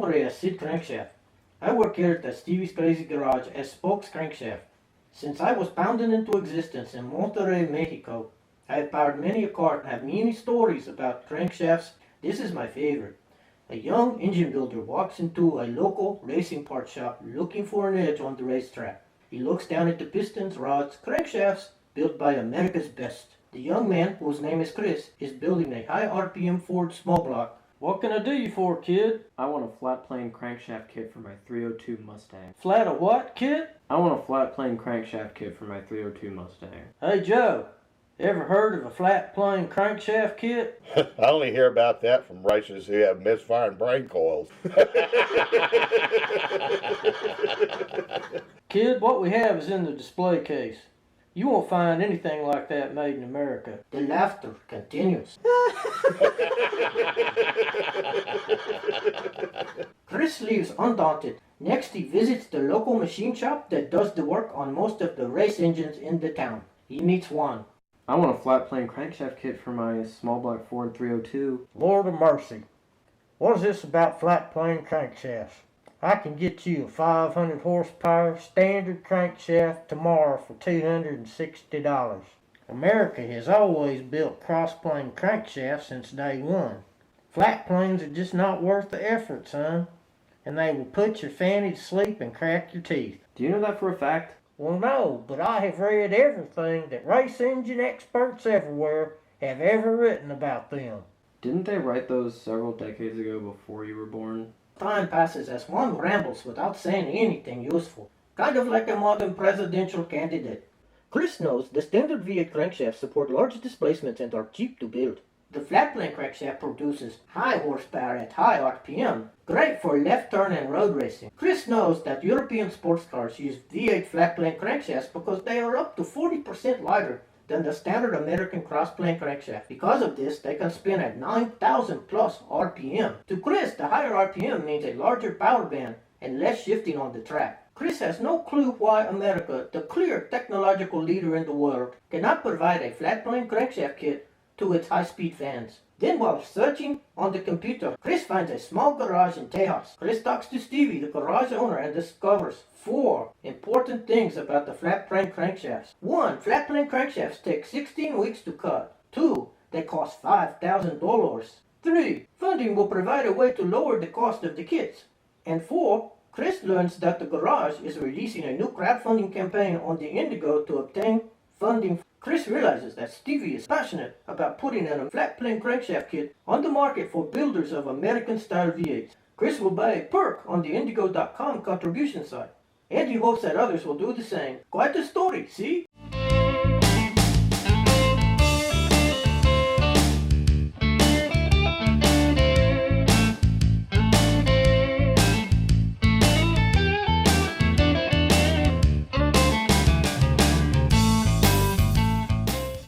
nombre es Cid Crankshaft. I work here at Stevie's Crazy Garage as Spokes Crankshaft. Since I was founded into existence in Monterrey, Mexico, I have powered many a cart and have many stories about crankshafts. This is my favorite. A young engine builder walks into a local racing part shop looking for an edge on the racetrack. He looks down at the pistons, rods, crankshafts built by America's best. The young man, whose name is Chris, is building a high RPM Ford small block. What can I do you for, kid? I want a flat plane crankshaft kit for my 302 Mustang. Flat a what, kid? I want a flat plane crankshaft kit for my 302 Mustang. Hey, Joe, ever heard of a flat plane crankshaft kit? I only hear about that from races who have misfiring brain coils. Kid, what we have is in the display case. You won't find anything like that made in America. The laughter continues. Chris leaves undaunted. Next, he visits the local machine shop that does the work on most of the race engines in the town. He meets Juan. I want a flat plane crankshaft kit for my small block Ford 302. Lord of mercy. What is this about flat plane crankshafts? I can get you a 500 horsepower standard crankshaft tomorrow for $260. America has always built cross-plane crankshafts since day one. Flat planes are just not worth the effort, son. And they will put your fanny to sleep and crack your teeth. Do you know that for a fact? Well, no, but I have read everything that race engine experts everywhere have ever written about them. Didn't they write those several decades ago before you were born? Time passes as one rambles without saying anything useful, kind of like a modern presidential candidate. Chris knows the standard V8 crankshafts support large displacements and are cheap to build. The flat plane crankshaft produces high horsepower at high RPM, great for left turn and road racing. Chris knows that European sports cars use V8 flat plane crankshafts because they are up to 40% lighter than the standard American cross-plane crankshaft. Because of this, they can spin at 9,000 plus RPM. To Chris, the higher RPM means a larger power band and less shifting on the track. Chris has no clue why America, the clear technological leader in the world, cannot provide a flat-plane crankshaft kit to its high-speed fans. Then while searching on the computer, Chris finds a small garage in Tejas. Chris talks to Stevie, the garage owner, and discovers 4 important things about the flat plane crankshafts. 1. Flat plane crankshafts take 16 weeks to cut. 2. They cost $5,000. 3. Funding will provide a way to lower the cost of the kits. And 4. Chris learns that the garage is releasing a new crowdfunding campaign on the Indigo to obtain funding. Chris realizes that Stevie is passionate about putting in a flat plane crankshaft kit on the market for builders of American-style V8s. Chris will buy a perk on the Indigo.com contribution site, and he hopes that others will do the same. Quite a story, see?